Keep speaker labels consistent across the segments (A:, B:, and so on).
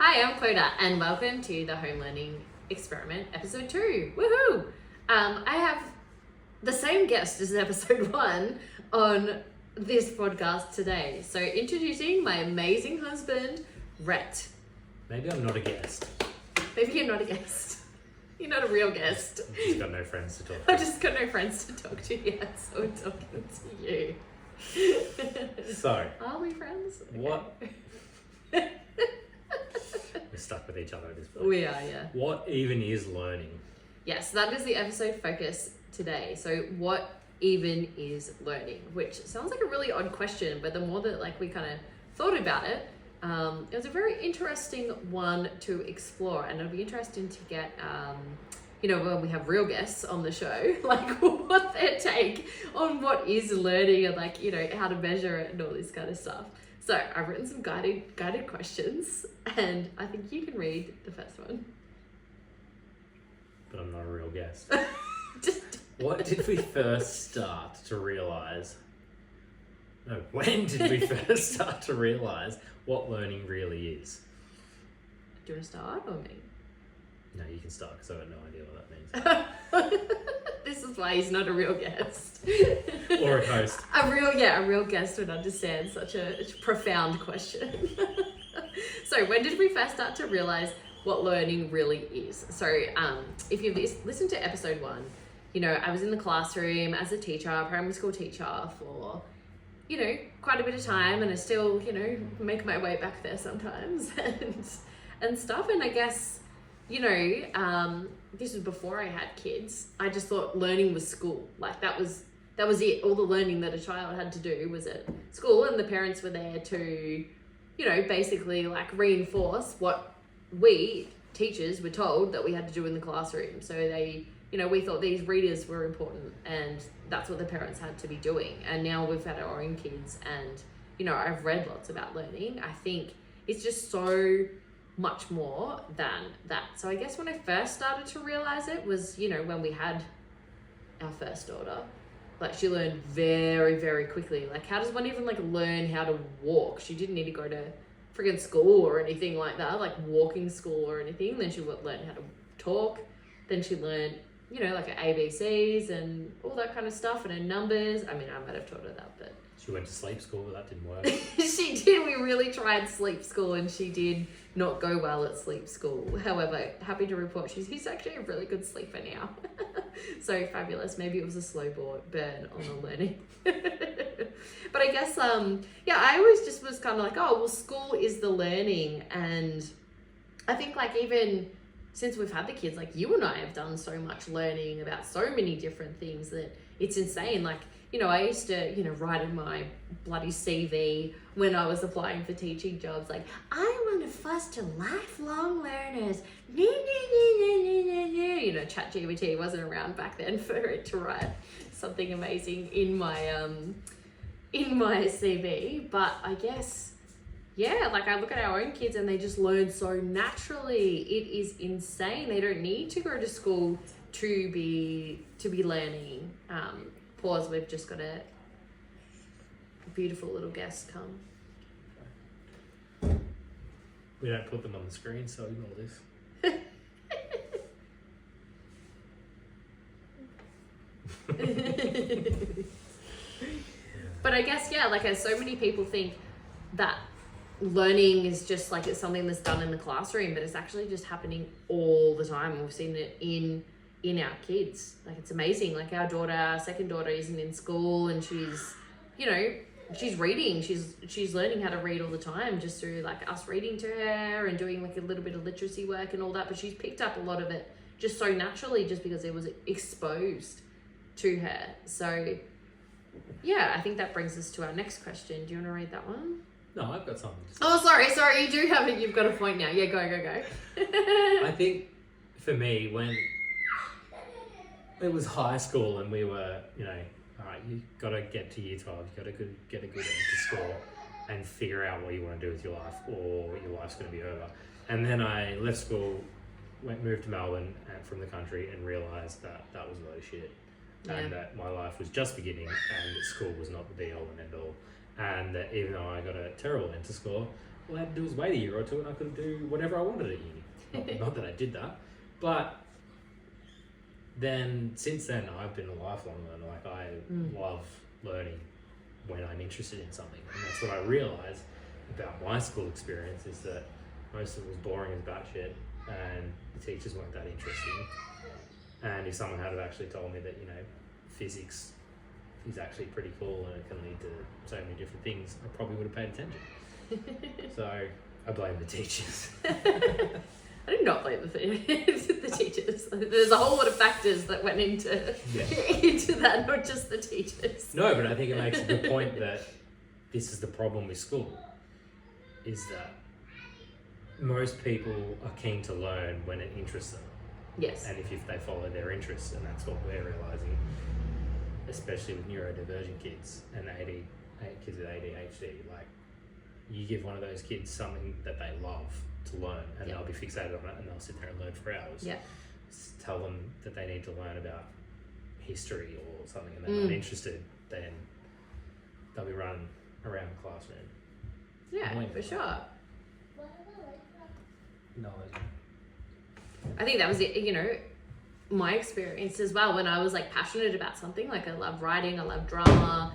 A: Hi, I'm Clodagh, and welcome to the Home Learning Experiment, episode 2. Woohoo! I have the same guest as episode 1 on this podcast today. So, introducing my amazing husband, Rhett.
B: Maybe I'm not a guest.
A: Maybe you're not a guest. You're not a real guest.
B: I've just got no friends to talk to.
A: I've just got no friends to talk to yet, so I'm talking to you.
B: So,
A: are we friends?
B: What? We're stuck with each other at this point.
A: We are, yeah.
B: What even is learning?
A: Yes, that is the episode focus today. So what even is learning? Which sounds like a really odd question, but the more that we kind of thought about it, it was a very interesting one to explore, and it'll be interesting to get, when we have real guests on the show, what their take on what is learning and how to measure it and all this kind of stuff. So I've written some guided questions, and I think you can read the first one.
B: But I'm not a real guest.
A: Just
B: What did we first start to realise? No, when did we first start to realise what learning really is?
A: Do you want to start or me?
B: No, you can start because I have no idea what that means.
A: This is why he's not a real guest.
B: Or a host.
A: A real guest would understand such a profound question. So when did we first start to realise what learning really is? So if you've listened to episode 1, I was in the classroom as a teacher, primary school teacher for, quite a bit of time, and I still, make my way back there sometimes and stuff. And I guess, this was before I had kids. I just thought learning was school. That was it. All the learning that a child had to do was at school, and the parents were there to, basically reinforce what we teachers were told that we had to do in the classroom. So they, we thought these readers were important, and that's what the parents had to be doing. And now we've had our own kids, and, I've read lots about learning. I think it's just so much more than that. So I guess when I first started to realize it was, when we had our first daughter. She learned very, very quickly. How does one even learn how to walk? She didn't need to go to friggin' school or anything like that, walking school or anything. Then she learned how to talk. Then she learned, her ABCs and all that kind of stuff, and her numbers. I mean, I might have taught her that, but
B: She went to sleep school, but that didn't work.
A: she did. We really tried sleep school, and she did not go well at sleep school. However, happy to report she's actually a really good sleeper now. So fabulous. Maybe it was a slow burn on the learning. But I guess, I always just was kind of school is the learning. And I think even since we've had the kids, you and I have done so much learning about so many different things that it's insane. I used to, write in my bloody CV when I was applying for teaching jobs, I want to foster lifelong learners. ChatGPT wasn't around back then for it to write something amazing in my CV. But I guess, I look at our own kids and they just learn so naturally. It is insane. They don't need to go to school to be learning. Pause, we've just got a beautiful little guest come.
B: We don't put them on the screen, so ignore this.
A: But I guess, as so many people think that learning is just it's something that's done in the classroom, but it's actually just happening all the time. We've seen it in our kids. It's amazing. Our second daughter isn't in school, and she's, she's reading. She's learning how to read all the time just through us reading to her and doing a little bit of literacy work and all that. But she's picked up a lot of it just so naturally, just because it was exposed to her. So I think that brings us to our next question. Do you want to read that one?
B: No, I've got something to say.
A: Oh, sorry, you do have it. You've got a point now. Yeah, go.
B: I think for me, when it was high school and we were, all right, you got to get to year 12, you got to get a good entry score and figure out what you want to do with your life, or your life's going to be over. And then I left school, moved to Melbourne from the country, and realised that was a load of shit. And that my life was just beginning, and that school was not the be all and end all. And that even though I got a terrible enter score, all I had to do was wait a year or two and I could do whatever I wanted at uni. Not that I did that, but then since then I've been a lifelong learner. Like I love learning when I'm interested in something, and that's what I realised about my school experience is that most of it was boring as batshit and the teachers weren't that interesting. And if someone had actually told me that, you know, physics is actually pretty cool and it can lead to so many different things, I probably would have paid attention. So I blame the teachers.
A: I do not blame the teachers. There's a whole lot of factors that went into that, not just the teachers.
B: No, but I think it makes a good point that this is the problem with school, is that most people are keen to learn when it interests them.
A: Yes.
B: And if they follow their interests, and that's what we're realising, especially with neurodivergent kids and kids with ADHD, like you give one of those kids something that they love to learn and they'll be fixated on it and they'll sit there and learn for hours.
A: Yeah.
B: Tell them that they need to learn about history or something and they're not interested, then they'll be running around the classroom.
A: Yeah, for sure.
B: No.
A: I think that was it, you know, my experience as well when I was like passionate about something. Like I love writing, I love drama,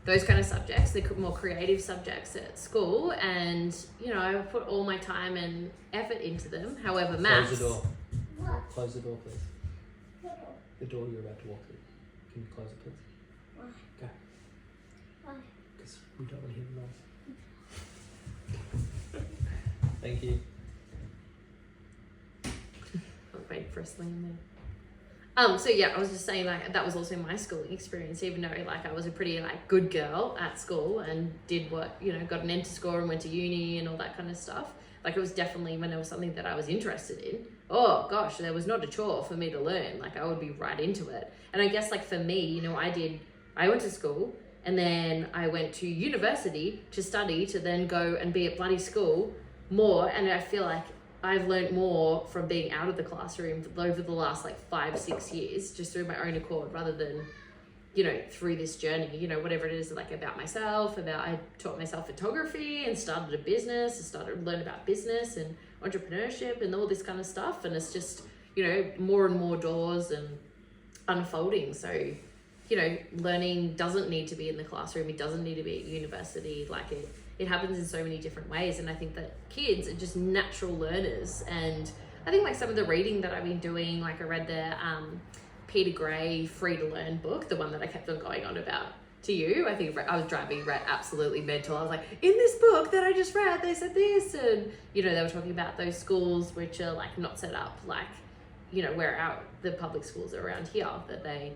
A: those kind of subjects, the more creative subjects at school, and you know, I put all my time and effort into them. However, maths.
B: Close the door. Close the door, please. The door you're about to walk through. Can you close it, please?
C: Why?
B: Go.
C: Why?
B: Because we don't want to hear the noise. Thank you.
A: I'm waiting for a sling in there. So yeah, I was just saying like that was also my schooling experience, even though like I was a pretty like good girl at school and did what, you know, got an enter score and went to uni and all that kind of stuff. Like it was definitely when there was something that I was interested in, oh gosh, there was not a chore for me to learn. Like I would be right into it. And I guess like for me, you know, I went to school and then I went to university to study, to then go and be at bloody school more. And I feel like I've learned more from being out of the classroom over the last like 5-6 years, just through my own accord, rather than, you know, through this journey, you know, whatever it is, like about myself, I taught myself photography and started a business, I started to learn about business and entrepreneurship and all this kind of stuff. And it's just, you know, more and more doors and unfolding. So, you know, learning doesn't need to be in the classroom. It doesn't need to be at university. Like it happens in so many different ways. And I think that kids are just natural learners. And I think like some of the reading that I've been doing, like I read the Peter Gray Free to Learn book, the one that I kept on going on about to you. I think I was driving Rhett absolutely mental. I was like, in this book that I just read, they said this. And, you know, they were talking about those schools which are like not set up like, you know, where the public schools are around here, that they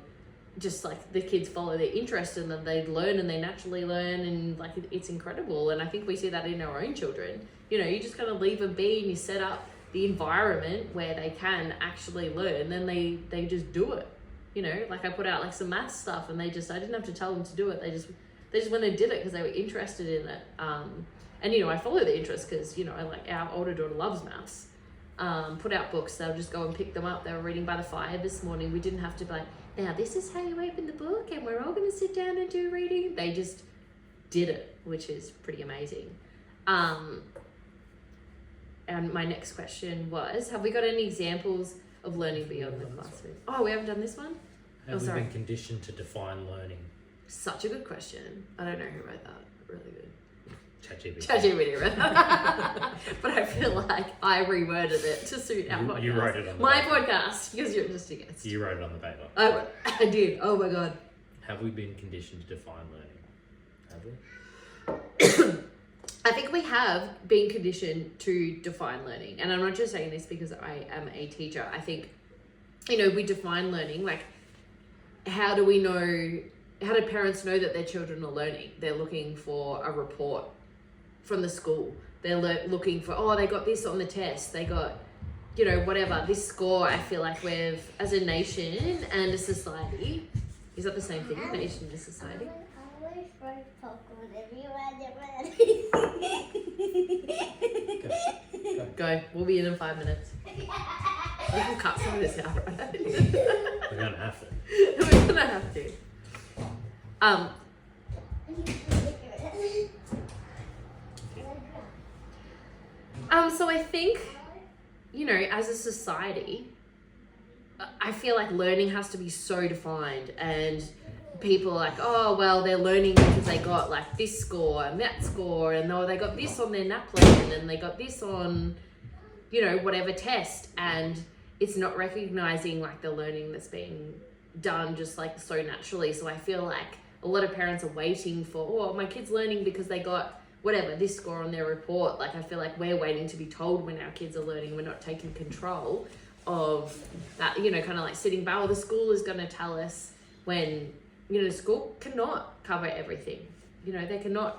A: just like the kids follow their interest and then they learn and they naturally learn, and like it's incredible. And I think we see that in our own children. You know, you just kind of leave them be and you set up the environment where they can actually learn, then they just do it. You know, like I put out like some math stuff and I didn't have to tell them to do it. They just went and did it because they were interested in it. And you know, I follow the interest because, you know, our older daughter loves maths. Put out books, they'll just go and pick them up. They were reading by the fire this morning. We didn't have to be like, now this is how you open the book and we're all going to sit down and do reading. They just did it, which is pretty amazing. And my next question was, have we got any examples of learning beyond the classroom? Oh, we haven't done this one?
B: Have we been conditioned to define learning?
A: Such a good question. I don't know who wrote that. Really good.
B: ChatGPT
A: wrote that. But I feel like I reworded it to suit our podcast.
B: You wrote it on the
A: my
B: paper.
A: podcast, because you're just a guest.
B: You wrote it on the paper.
A: I did. Oh my god.
B: Have we been conditioned to define learning? Have we?
A: I think we have been conditioned to define learning. And I'm not just saying this because I am a teacher. I think, you know, we define learning, like, how do parents know that their children are learning? They're looking for a report from the school. They're looking for, oh, they got this on the test. They got, you know, whatever, this score. I feel like we've, as a nation and a society, is that the same thing, nation and society? Go. We'll be in 5 minutes. We can cut some of this out, right?
B: We're going to have to.
A: We're going to have to. So I think, you know, as a society, I feel like learning has to be so defined, and people are like, oh, well, they're learning because they got like this score and that score, and they got this on their NAPLAN, and they got this on, you know, whatever test, and it's not recognizing like the learning that's being done just like so naturally. So I feel like a lot of parents are waiting for, oh, my kid's learning because they got whatever, this score on their report. Like, I feel like we're waiting to be told when our kids are learning. We're not taking control of that, you know, kind of like sitting back. Well, the school is going to tell us, when, you know, the school cannot cover everything. You know, they cannot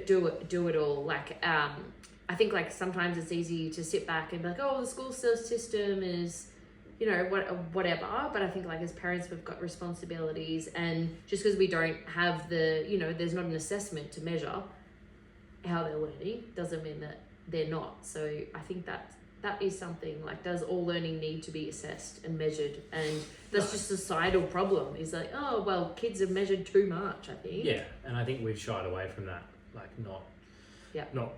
A: do it all. Like, I think like sometimes it's easy to sit back and be like, oh, the school system is, you know, whatever. But I think like as parents, we've got responsibilities, and just because we don't have the, you know, there's not an assessment to measure how they're learning, doesn't mean that they're not. So I think that is something like, does all learning need to be assessed and measured? And that's just a societal problem. Is like, oh, well, kids have measured too much, I think.
B: Yeah, and I think we've shied away from that, like not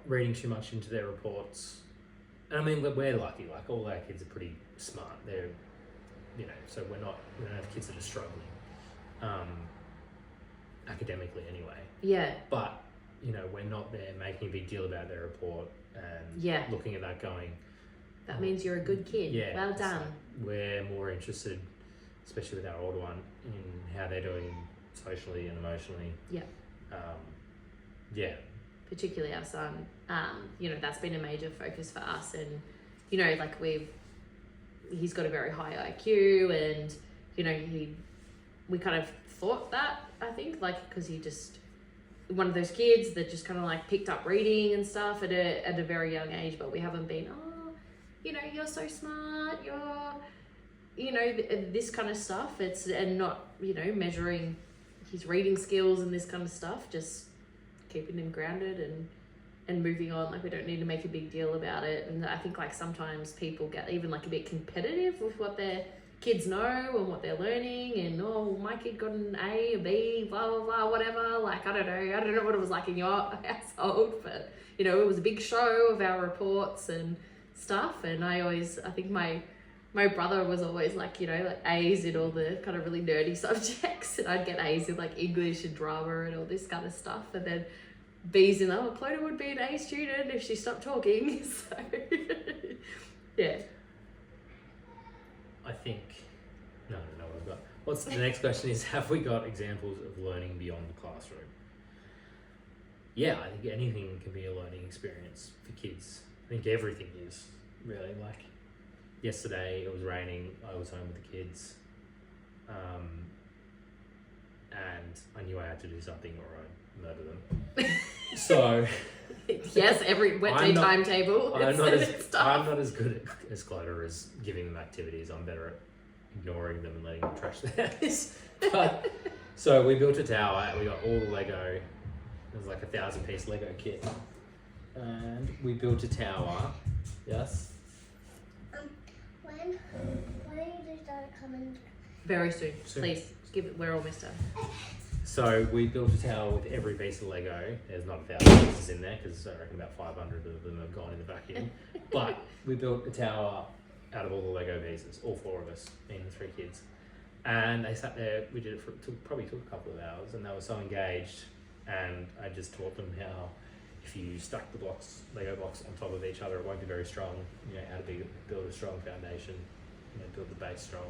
B: reading too much into their reports. And I mean, we're lucky, like all our kids are pretty smart. They're, you know, so we don't have kids that are struggling, academically anyway.
A: Yeah.
B: But, you know, we're not there making a big deal about their report and looking at that going,
A: that means you're a good kid.
B: Yeah.
A: Well done.
B: So we're more interested, especially with our older one, in how they're doing socially and emotionally.
A: Yeah.
B: Yeah.
A: Particularly our son, you know, that's been a major focus for us. And, you know, like he's got a very high IQ, and, you know, we kind of thought that, I think, like, because he just, one of those kids that just kind of like picked up reading and stuff at a very young age, but we haven't been, oh, you know, you're so smart, you're, you know, this kind of stuff. And not, you know, measuring his reading skills and this kind of stuff, just keeping him grounded and moving on. Like, we don't need to make a big deal about it. And I think like sometimes people get even like a bit competitive with what their kids know and what they're learning, and oh, my kid got an A, a B, blah blah blah, whatever. Like, I don't know what it was like in your household, but you know, it was a big show of our reports and stuff. And I think my brother was always like, you know, like A's in all the kind of really nerdy subjects, and I'd get A's in like English and drama and all this kind of stuff, and then B's in, oh, Clodagh would be an A student if she stopped talking. So yeah.
B: I think, no, what I've got. What's the next question is, have we got examples of learning beyond the classroom? Yeah, I think anything can be a learning experience for kids. I think everything is, really. Like, yesterday it was raining, I was home with the kids, and I knew I had to do something or I'd murder them. So...
A: Yes, every wet day timetable.
B: I'm not as good as Clodagh as giving them activities. I'm better at ignoring them and letting them trash the house. But, so we built a tower, we got all the Lego. It was like a 1,000-piece Lego kit. And we built a tower. Yes?
C: When do you start coming?
A: Very soon. Please, we're almost done.
B: So we built a tower with every piece of Lego. There's not 1,000 pieces in there because I reckon about 500 of them have gone in the vacuum. But we built a tower out of all the Lego pieces, all 4 of us, me and the 3 kids. And they sat there, we did it probably took a couple of hours, and they were so engaged. And I just taught them how if you stack the Lego blocks on top of each other, it won't be very strong. You know, how to build a strong foundation, you know, build the base strong.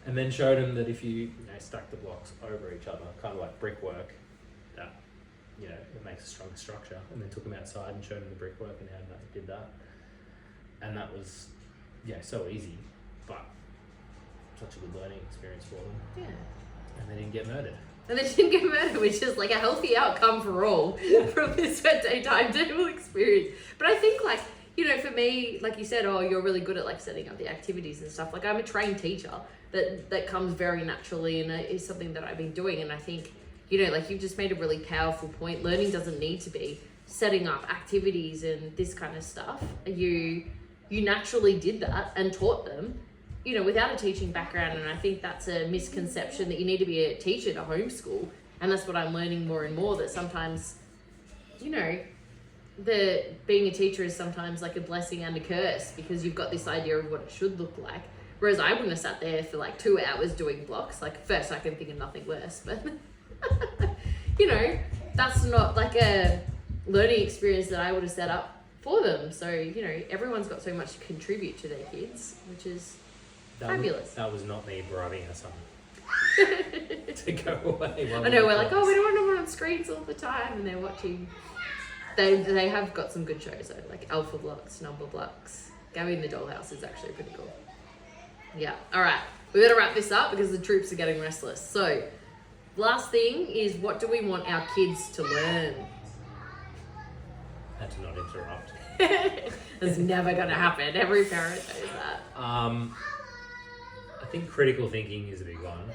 B: And then showed them that if you stack the blocks over each other, kind of like brickwork, that, you know, it makes a stronger structure. And then took them outside and showed them the brickwork and how they did that. And that was, so easy, but such a good learning experience for them.
A: Yeah.
B: And they didn't get murdered.
A: And they didn't get murdered, which is like a healthy outcome for all from this wet day timetable experience. But I think, like, you know, for me, like you said, oh, you're really good at like setting up the activities and stuff. Like, I'm a trained teacher. That comes very naturally, and is something that I've been doing. And I think, you know, like, you've just made a really powerful point. Learning doesn't need to be setting up activities and this kind of stuff. You naturally did that and taught them, you know, without a teaching background. And I think that's a misconception, that you need to be a teacher to homeschool. And that's what I'm learning more and more, that sometimes, you know, being a teacher is sometimes like a blessing and a curse, because you've got this idea of what it should look like. Whereas I wouldn't have sat there for like 2 hours doing blocks. Like, first I can think of nothing worse, but you know, that's not like a learning experience that I would have set up for them. So, you know, everyone's got so much to contribute to their kids, which is fabulous.
B: That was not me bribing our son to go away.
A: I know, we're like, oh, we don't want them on screens all the time, and they're watching. They have got some good shows though, like Alpha Blocks, Number Blocks. Gabby in the Dollhouse is actually pretty cool. Yeah, all right. We better wrap this up because the troops are getting restless. So, last thing is, what do we want our kids to learn?
B: Had to not interrupt.
A: That's never going to happen. Every parent knows that.
B: I think critical thinking is a big one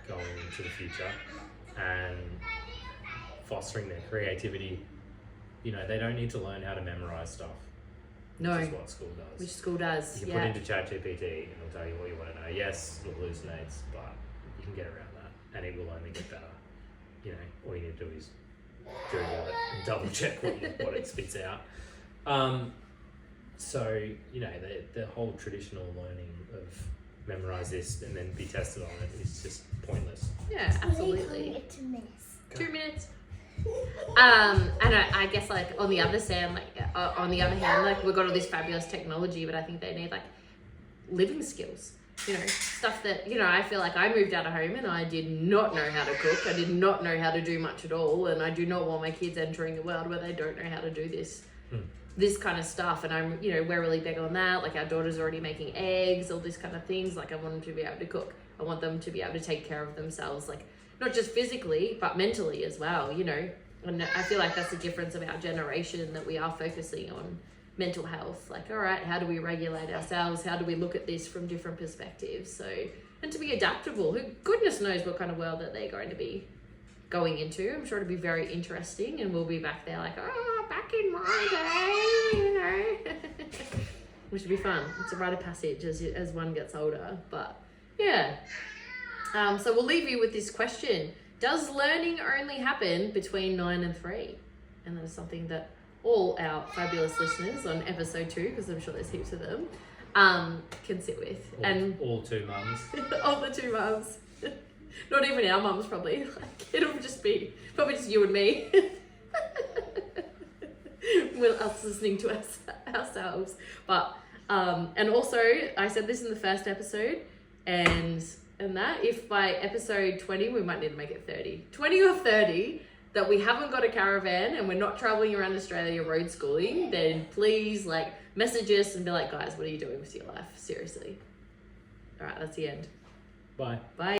B: going into the future, and fostering their creativity. You know, they don't need to learn how to memorize stuff.
A: No.
B: Which is what school does.
A: Which school does,
B: You can put into ChatGPT and it'll tell you what you want to know. Yes, it hallucinates, but you can get around that, and it will only get better. You know, all you need to do is Google it and double check what it spits out. So, you know, the whole traditional learning of memorize this and then be tested on it is just pointless.
A: Yeah, absolutely.
C: It 2 minutes.
A: 2 minutes. And I guess, like, on the other hand, like, we've got all this fabulous technology, but I think they need like living skills, you know, stuff that, you know, I feel like I moved out of home and I did not know how to cook. I did not know how to do much at all, and I do not want my kids entering a world where they don't know how to do this kind of stuff. And I'm, you know, we're really big on that. Like, our daughter's already making eggs, all this kind of things. Like, I want them to be able to cook. I want them to be able to take care of themselves, like, not just physically, but mentally as well, you know. And I feel like that's the difference of our generation, that we are focusing on mental health. Like, all right, how do we regulate ourselves? How do we look at this from different perspectives? So, and to be adaptable. Who goodness knows what kind of world that they're going to be going into. I'm sure it'll be very interesting, and we'll be back there like, oh, back in my day, you know. Which would be fun. It's a rite of passage as one gets older. But yeah. So we'll leave you with this question. Does learning only happen between 9 and 3? And that is something that all our fabulous listeners on episode 2, because I'm sure there's heaps of them, can sit with.
B: All 2 mums.
A: All the 2 mums. Not even our mums, probably. Like, it'll just be probably just you and me. With us listening to us ourselves. But and also, I said this in the first episode, and that if by episode 20 we might need to make it 30, 20 or 30, that we haven't got a caravan and we're not traveling around Australia road schooling, then please, like, message us and be like, guys, what are you doing with your life? Seriously. All right, that's the end.
B: Bye.
A: Bye.